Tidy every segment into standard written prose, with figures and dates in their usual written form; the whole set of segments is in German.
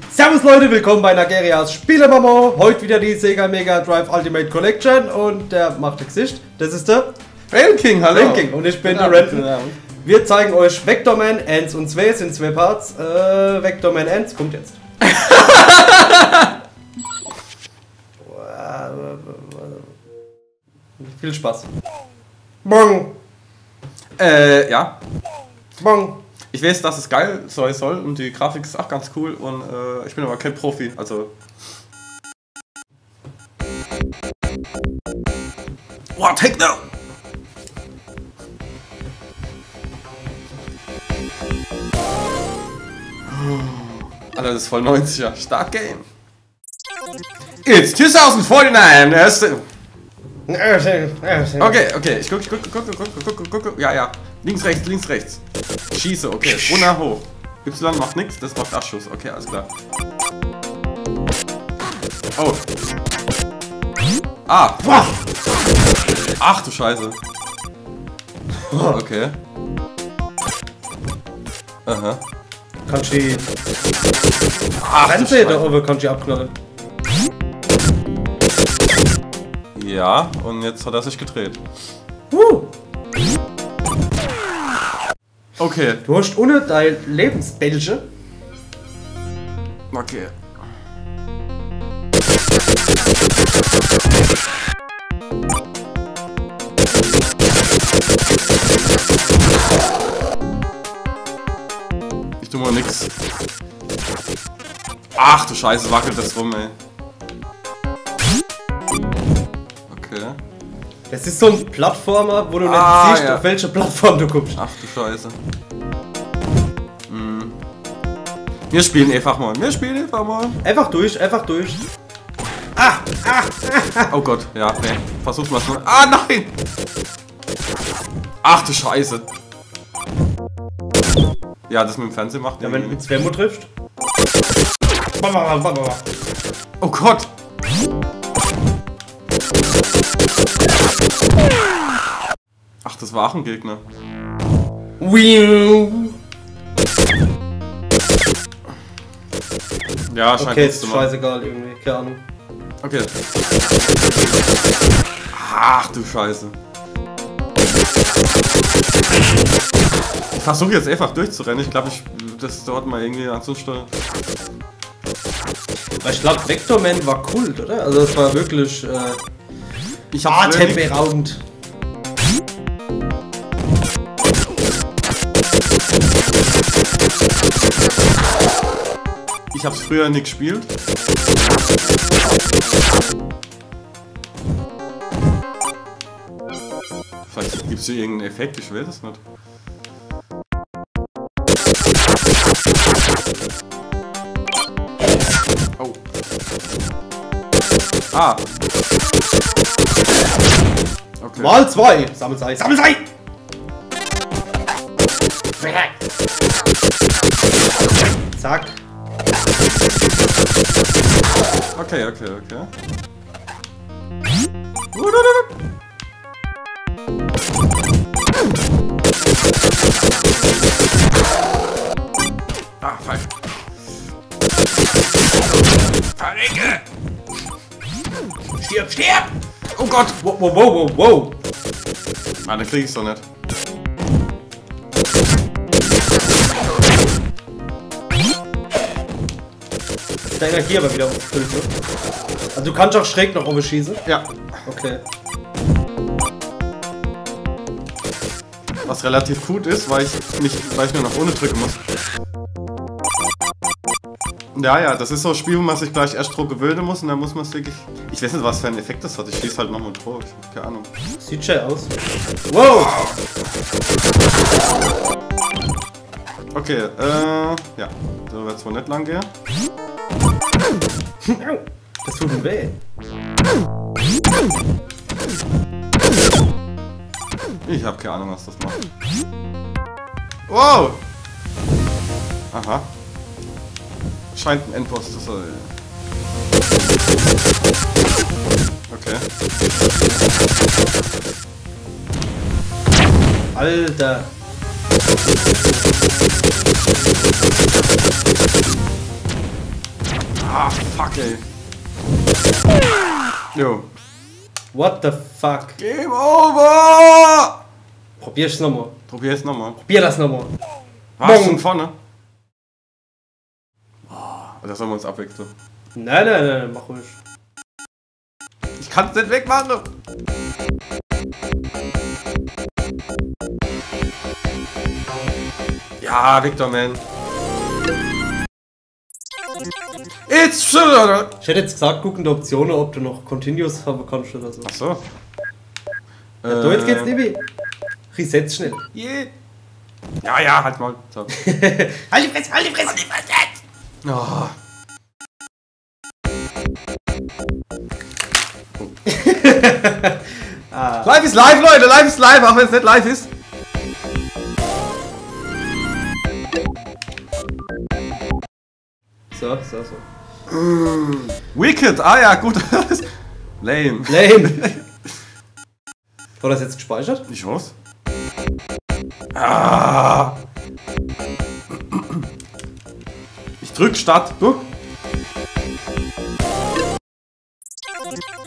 Servus Leute, willkommen bei Nagerias Spielemamo. Heute wieder die Sega Mega Drive Ultimate Collection und der macht das Gesicht. Das ist der Rainking, hallo. Rainking und ich bin der Renton. Wir zeigen euch Vectorman 1 und 2, sind zwei Parts. Vectorman 1 kommt jetzt. Viel Spaß. Bong. Ja. Bong. Ich weiß, dass es geil sein soll und die Grafik ist auch ganz cool und ich bin aber kein Profi, also... Wow, Techno! Alter, das ist voll 90er. Stark Game. It's 2049! Okay, ich guck. Ja. Links, rechts. Schieße, okay. Runter, hoch. Y macht nichts, das macht Abschuss. Okay, alles klar. Oh. Ah. Ach du Scheiße. Okay. Aha. Kannst du die Grenze da oben kannst du abknallen? Ja, und jetzt hat er sich gedreht. Okay. Du hast ohne dein Lebensbälge. Okay. Ich tu mal nix. Ach du Scheiße, wackelt das rum, ey. Okay. Das ist so ein Plattformer, wo du nicht siehst, auf welche Plattform du guckst. Ach du Scheiße. Wir spielen einfach mal. Einfach durch. Oh Gott, ja, nee. Versuch's mal. Ah, nein! Ach du Scheiße. Ja, das mit dem Fernsehen macht. Ja, wenn du mit Zwermo triffst. Oh Gott! Ach, das war auch ein Gegner. Ja, scheint okay, ist scheißegal irgendwie, keine Ahnung. Okay. Ach du Scheiße. Ich versuche jetzt einfach durchzurennen. Ich glaube, das dauert mal irgendwie an so Stelle. Ich glaube, Vectorman war Kult, oder? Also es war wirklich atemberaubend. Ich hab's früher nicht gespielt. Vielleicht gibt's hier irgendeinen Effekt, ich weiß es nicht. Oh. Ah. Okay. Mal 2. Sammelsei. Zack. Okay. Ah, fuck. Verrecke! Stirb! Oh Gott! Wow. Ah, dann krieg ich's doch nicht. Ist der Energie aber wieder aufgefüllt, ne? Also du kannst auch schräg nach oben schießen? Ja. Okay. Was relativ gut ist, weil ich nur nach ohne drücken muss. Ja, das ist so ein Spiel, wo man sich gleich erst drauf gewöhnen muss und dann muss man es wirklich... Ich weiß nicht, was für ein Effekt das hat. Ich schieße halt nochmal drauf. Ich hab keine Ahnung. Sieht schön aus. Wow! Okay, ja. So wird's wohl nicht lang gehen. Das tut mir weh. Ich habe keine Ahnung, was das macht. Wow! Aha. Scheint ein Endboss zu sein. Okay. Alter. Ah, fuck, ey. Jo. What the fuck? Game over! Probier's nochmal. Probier es nochmal. Probier das nochmal. Warst du schon vorne? Oh, da sollen wir uns abwechseln. Nein, mach ruhig. Ich kann es nicht wegmachen! Ja, Victor, man. It's true! Ich hätte jetzt gesagt, gucken die Optionen, ob du noch Continuous haben kannst oder so. Achso. Ja, da jetzt geht's nicht mehr. Reset schnell. Yeah. Ja, halt mal. So. Halt die Fresse, halt die Fresse, halt die Fresse! Oh. Live ist live, Leute! Live ist live, auch wenn es nicht live ist. So. Wicked! Ah ja, gut. Lame. War das jetzt gespeichert? Ich was? Ah. Ich drück Start. Guck.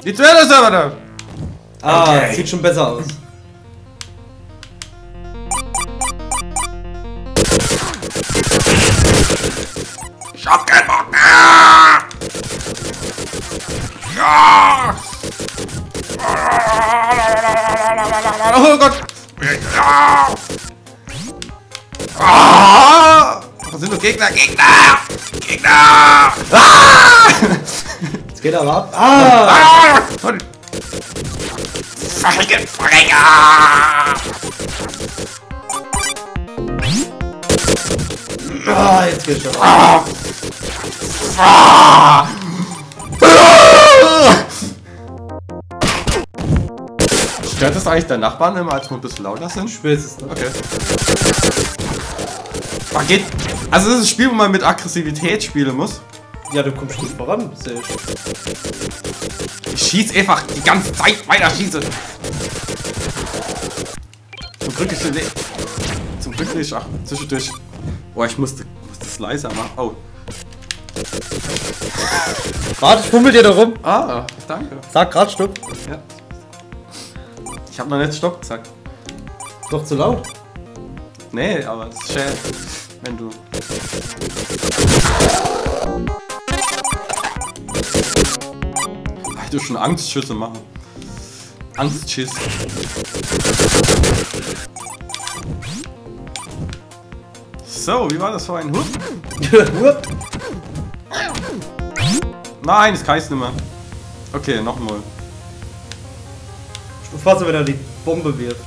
Die zweite Server da. Okay. Sieht schon besser aus. Ich hab keinen Bock mehr! Ja! Oh Gott! Ja! Ah! Was sind nur Gegner? Ah! Jetzt geht er ab. Ah! Verräger! Ah, jetzt geht's schon. Stört das eigentlich der Nachbarn immer, als wir ein bisschen lauter sind? Ich weiß es nicht. Okay. Geht. Also das ist ein Spiel, wo man mit Aggressivität spielen muss. Ja, du kommst gut voran, sehe ich. Ich schieß einfach die ganze Zeit weiter schieße. Zum Glück ist Zum Glück nicht. Ach, zwischendurch. Oh, ich musste das leiser machen. Oh. Warte, ich fummel dir da rum. Ah, danke. Sag grad Stopp. Ja. Ich hab noch nicht Stopp gesagt. Doch zu laut. Nee, aber es ist schön, wenn du. Ich du schon Angstschüsse machen. Angstschiss. So, wie war das vorhin? Hup? Nein, das kann ich nicht mehr. Okay, nochmal. Ich fasse, wenn er die Bombe wirft.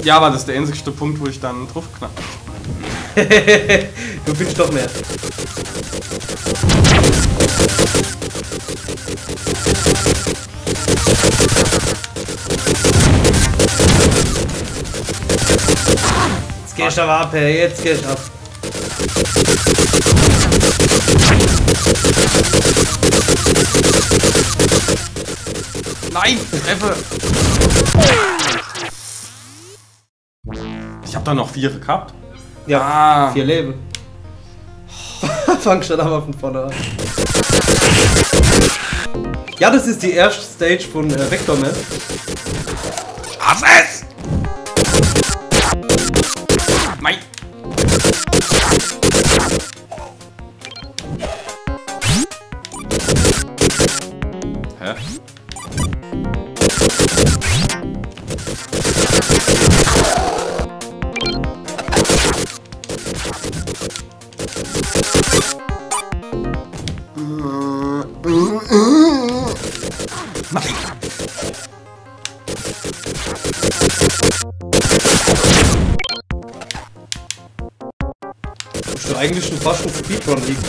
Ja, aber das ist der einzigste Punkt, wo ich dann drauf knapp. Du findest doch mehr. Jetzt geh ich aber ab, hey. Jetzt geh ich ab. Nein, treffe! Ich hab da noch 4 gehabt. Ja, 4 Leben. Fang schon aber von vorne an. Ja, das ist die erste Stage von Vector Man. Hass es! Nein! Hä? Nein! Musst du eigentlich schon fast ein Speedrun liegen.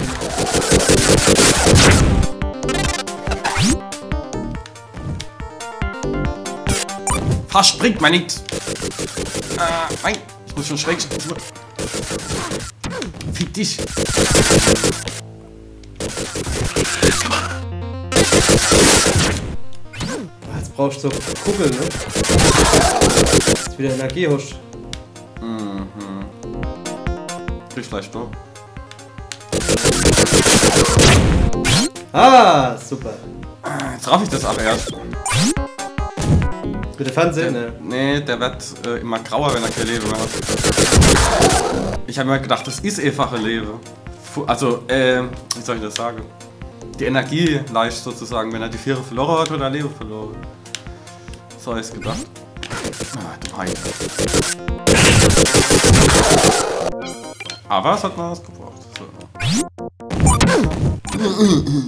Fast springt man nicht. Nein, ich muss schon schräg. Fick dich. Jetzt brauchst du so Kugeln, ne? Jetzt wieder Energie hast. Krieg ich gleich noch. Ah, super. Jetzt raff ich das aber erst. Mit der Fernsehen, ne? Nee, der wird immer grauer, wenn er kein Leben mehr hat. Ich habe mir gedacht, das ist einfache Leben. Also, wie soll ich das sagen? Die Energie leicht sozusagen, wenn er die Viere verloren hat oder ein Leben verloren. So habe ich es gedacht. Ah, Dummheit. Aber es hat mal was gebraucht. So.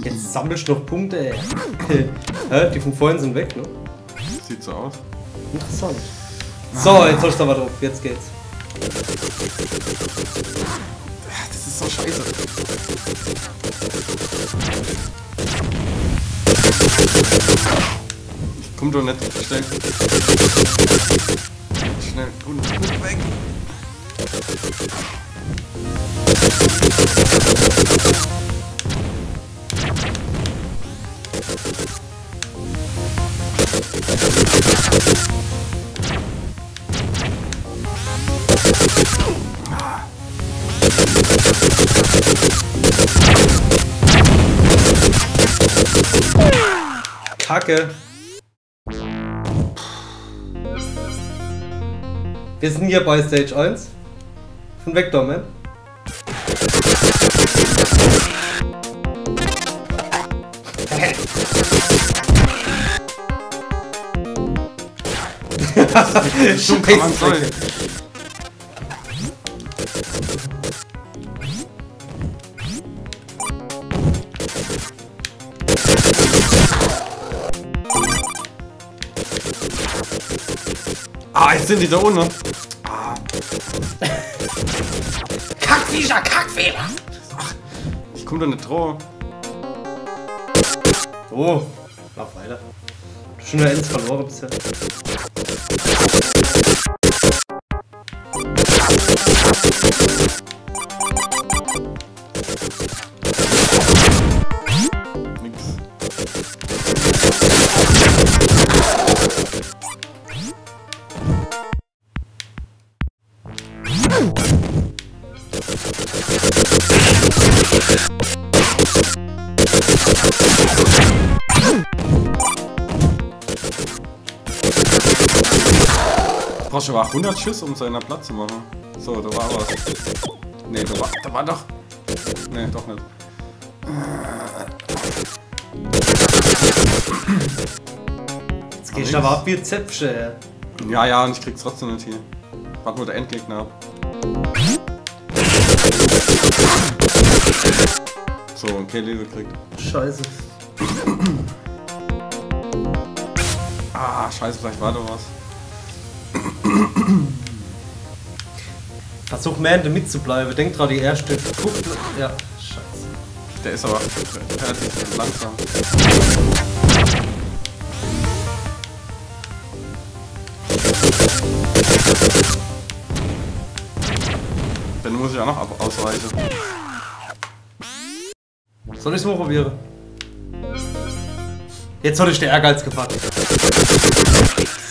Jetzt sammelst du noch Punkte, ey. Hä? Die von vorhin sind weg, ne? Sieht so aus. Interessant. So, jetzt hast du aber drauf. Jetzt geht's. Das ist so scheiße. Ich komm doch nicht schnell. Schnell, gut weg. Kacke. Wir sind hier bei Stage 1 von Vectorman. So kann man sein. Ah, jetzt sind die da unten. Ah. Kackviecher, Kackviecher! Ach, ich komm da nicht drauf. Oh, mach weiter. Du hast schon wieder eins verloren bisher. Nix. Brauchst du aber 100 Schuss, um so einen Platz zu machen. So, da war was. Nee, da war doch. Nee, doch nicht. Jetzt gehst du aber ab wie Zäpfchen. Ja, und ich krieg's trotzdem nicht hier. Warte nur der Endgegner ab. So, okay, Lebe kriegt. Scheiße. Ah, scheiße, vielleicht war da was. Versuch mehr in der Mitte zu bleiben. Denk dran, die erste Kuppel. Ja, scheiße. Der ist aber relativ langsam. Dann muss ich auch noch ausweichen. Soll ich es mal probieren? Jetzt soll ich der Ehrgeiz gepackt.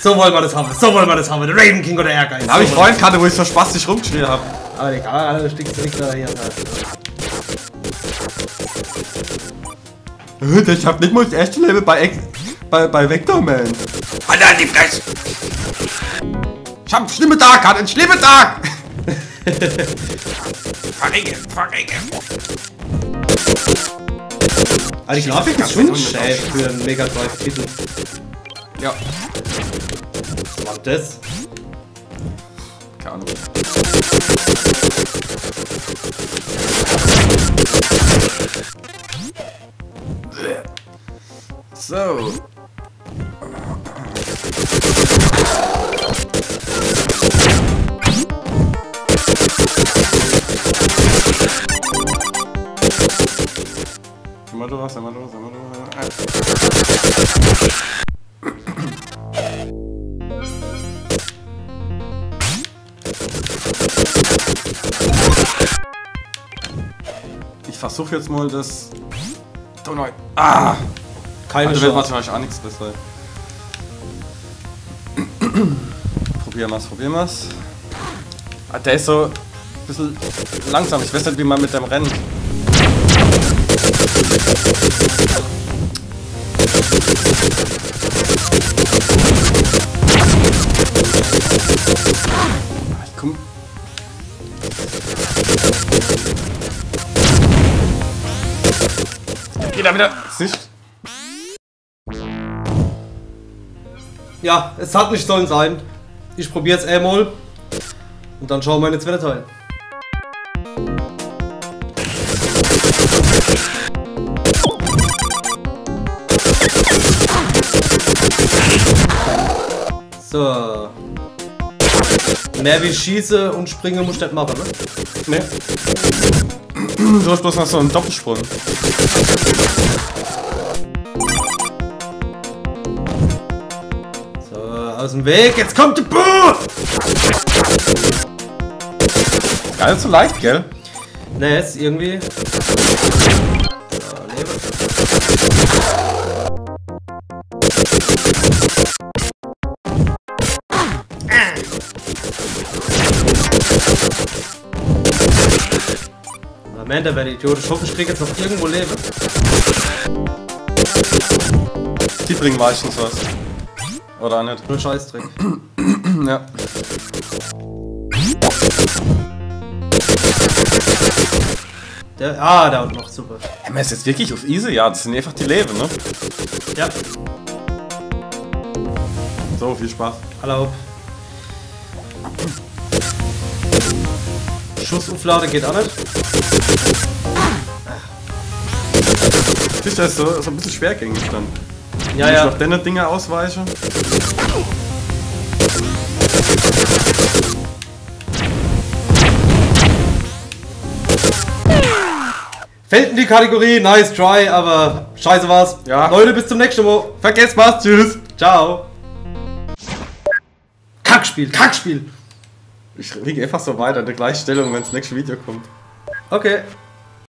So wollen wir das haben, so wollen wir das haben. Der Raven King oder der Ehrgeiz. Da habe ich Freundkarte, wo ich so spastisch rumgeschrien habe. Aber egal, du stickst nicht da hier. Ich hab nicht mal das erste Level bei Vectorman. Alter, die Fresse! Ich hab einen schlimmen Tag, einen schlimmen Tag! Verregen. Also die Grafik ist schon schäf für einen Mega Drive-Titel. Ja. Was war das? Keine Ahnung. So. Immer du was. versuche jetzt mal das... Donut. Ah! Keine Also wird Chance. wahrscheinlich auch nichts besser. Probieren wir's. Ah, der ist so ein bisschen langsam. Ich weiß nicht, wie man mit dem rennt. Ich komm. Geht da wieder. Sicht. Ja, es hat nicht sollen sein. Ich probiere jetzt einmal. Und dann schauen wir ins zweite Teil. So. Mehr wie schieße und springe muss ich nicht machen, ne? Ne. Du hast bloß noch so einen Doppelsprung. So, aus dem Weg. Jetzt kommt die Buh! Gar nicht so leicht, gell? Ne, jetzt irgendwie. So, lebe. Moment, der wäre Idiot. Ich hoffe, ich kriege jetzt noch irgendwo Leben. Die bringen meistens was. Oder auch nicht? Nur Scheißdreck. Ja. Der hat noch super. Hey, man ist jetzt wirklich auf easy? Ja, das sind einfach die Leben, ne? Ja, So, viel Spaß. erlaubt. Schussauflade geht auch nicht. Siehst du, das ist so ein bisschen schwergängig dann. Ja, Wenn ich ja. noch deine Dinge ausweiche. Fällt in die Kategorie, nice try, aber scheiße war's. Ja. Leute, bis zum nächsten Mal. Vergesst was, tschüss. Ciao. Kackspiel, Kackspiel. Ich liege einfach so weiter in der gleichen Stellung, wenn das nächste Video kommt. Okay.